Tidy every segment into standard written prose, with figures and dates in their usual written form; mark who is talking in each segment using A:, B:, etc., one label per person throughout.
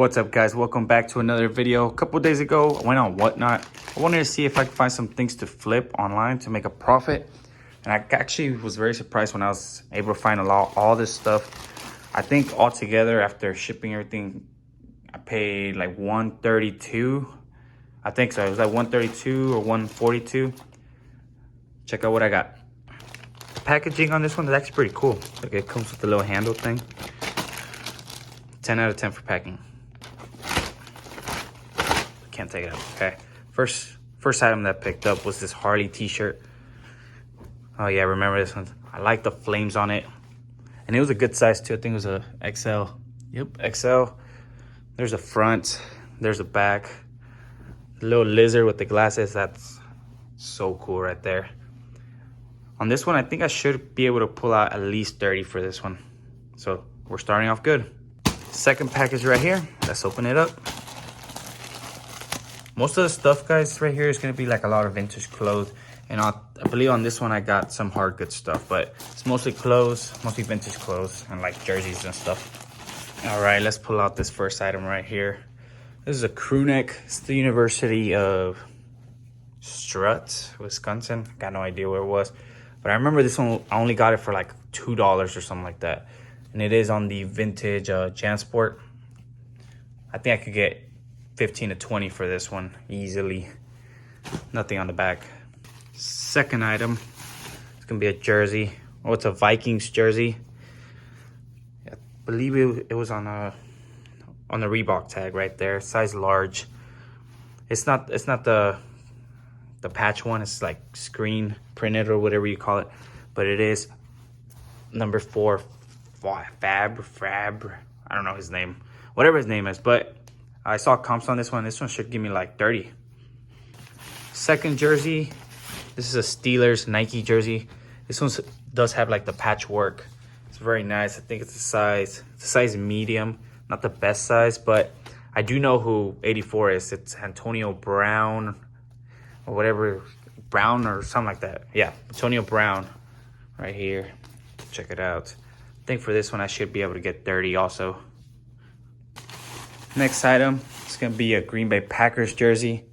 A: What's up, guys? Welcome back to another video. A couple days ago, I went on Whatnot. I wanted to see if I could find some things to flip online to make a profit. And I actually was very surprised when I was able to find all this stuff. I think altogether, after shipping everything, I paid like $132. I think so. It was like $132 or $142. Check out what I got. The packaging on this one is actually pretty cool. Like, it comes with the little handle thing. 10 out of 10 for packing. Can't take it out. Okay. First item that I picked up was this Harley t-shirt. Oh yeah, remember this one? I like the flames on it. And it was a good size too. I think it was a XL. Yep, XL. There's a front. There's a back. The little lizard with the glasses. That's so cool right there. On this one, I think I should be able to pull out at least 30 for this one. So we're starting off good. Second package right here. Let's open it up. Most of the stuff, guys, right here is going to be like a lot of vintage clothes. And I believe on this one I got some hard good stuff. But it's mostly clothes, mostly vintage clothes and like jerseys and stuff. All right, let's pull out this first item right here. This is a crew neck. It's the University of Strut, Wisconsin. Got no idea where it was. But I remember this one, I only got it for like $2 or something like that. And it is on the vintage JanSport. I think I could get 15 to 20 for this one easily. Nothing on the back. Second item, it's gonna be a jersey. Oh, it's a Vikings jersey. I believe it was on the Reebok tag right there, size large. It's not the patch one. It's like screen printed or whatever you call it, but it is number 4 Fab. I don't know his name, whatever his name is, but I saw comps on this one. This one should give me like 30. Second jersey. This is a Steelers Nike jersey. This one does have like the patchwork. It's very nice. I think it's a size medium. Not the best size, but I do know who 84 is. It's Antonio Brown or whatever. Brown or something like that. Yeah, Antonio Brown right here. Check it out. I think for this one I should be able to get 30 also. Next item, it's gonna be a Green Bay Packers jersey.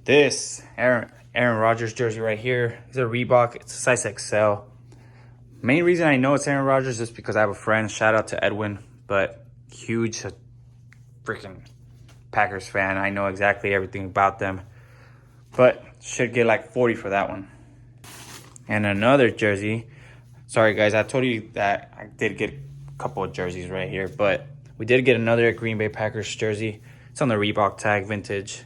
A: This Aaron Rodgers jersey right here is a Reebok. It's a size XL. Main reason I know it's Aaron Rodgers is because I have a friend. Shout out to Edwin, but huge freaking Packers fan. I know exactly everything about them, but should get like 40 for that one. And another jersey. Sorry guys, I told you that I did get a couple of jerseys right here, but we did get another Green Bay Packers jersey. It's on the Reebok tag, vintage.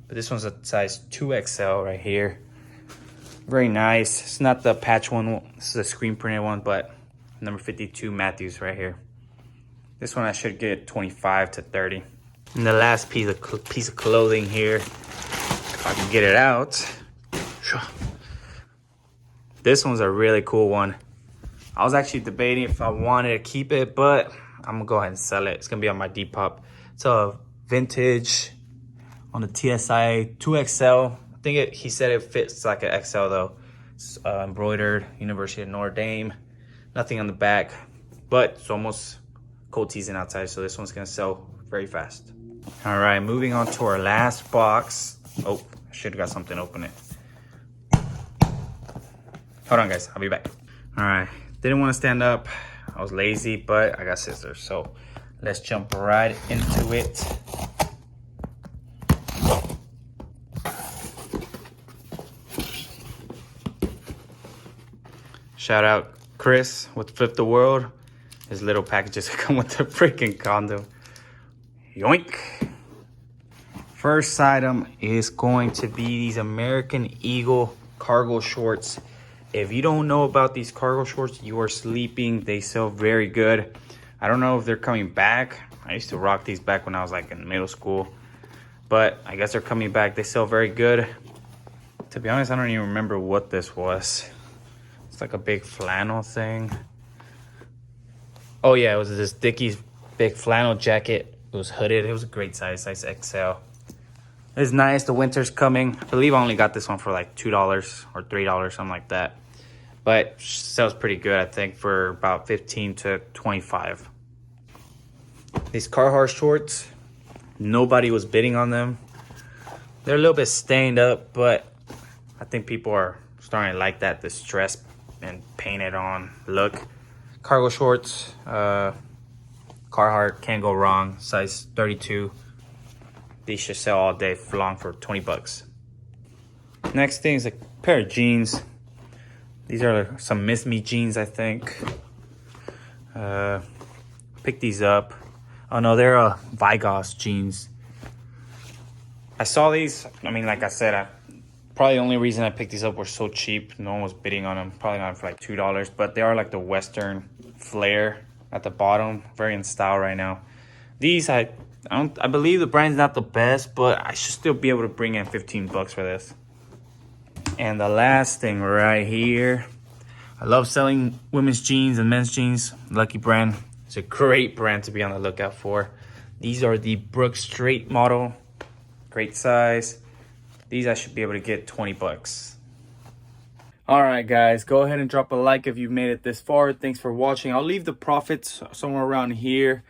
A: But this one's a size 2XL right here. Very nice. It's not the patch one. This is a screen printed one, but number 52 Matthews right here. This one I should get 25 to 30. And the last piece of clothing here, if I can get it out. This one's a really cool one. I was actually debating if I wanted to keep it, but I'm gonna go ahead and sell it. It's gonna be on my Depop. It's a vintage on the TSI 2XL. I think he said it fits like an XL though. It's embroidered, University of Notre Dame. Nothing on the back, but it's almost cold teasing outside, so this one's gonna sell very fast. All right, moving on to our last box. Oh, I should have got something open it. Hold on guys, I'll be back. All right, didn't want to stand up. I was lazy, but I got scissors, so let's jump right into it. Shout out Chris with Flip the World. His little packages come with the freaking condom. Yoink. First item is going to be these American Eagle cargo shorts. If you don't know about these cargo shorts, you are sleeping. They sell very good. I don't know if they're coming back. I used to rock these back when I was like in middle school, but I guess they're coming back. They sell very good. To be honest, I don't even remember what this was. It's like a big flannel thing. Oh yeah, it was this Dickies big flannel jacket. It was hooded. It was a great size XL. It's nice. The winter's coming. I believe I only got this one for like $2 or $3, something like that. But sells pretty good, I think, for about 15 to 25. These Carhartt shorts, nobody was bidding on them. They're a little bit stained up, but I think people are starting to like that distressed and painted on look. Cargo shorts, Carhartt, can't go wrong. Size 32. These should sell all day long for 20 bucks. Next thing is a pair of jeans. These are some Miss Me jeans, I think. Pick these up. Oh no, they're Vigos jeans. I saw these. I mean, like I said, probably the only reason I picked these up were so cheap. No one was bidding on them. Probably not for like $2, but they are like the Western flare at the bottom. Very in style right now. These I believe the brand's not the best, but I should still be able to bring in 15 bucks for this. And the last thing right here, I love selling women's jeans and men's jeans. Lucky brand. It's a great brand to be on the lookout for. These are the Brooks Straight model. Great size. These I should be able to get 20 bucks. Alright guys, go ahead and drop a like if you've made it this far. Thanks for watching. I'll leave the profits somewhere around here.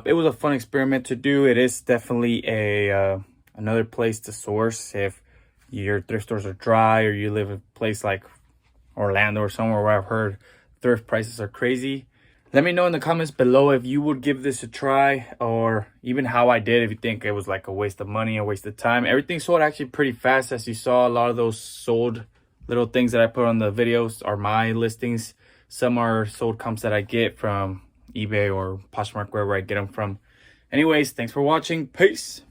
A: It was a fun experiment to do. It is definitely another place to source if your thrift stores are dry or you live in a place like Orlando or somewhere where I've heard thrift prices are crazy. Let me know in the comments below if you would give this a try, or even how I did, if you think it was like a waste of money, a waste of time. Everything sold actually pretty fast. As you saw, a lot of those sold little things that I put on the videos are my listings. Some are sold comps that I get from eBay or Poshmark, wherever I get them from. Anyways, thanks for watching. Peace.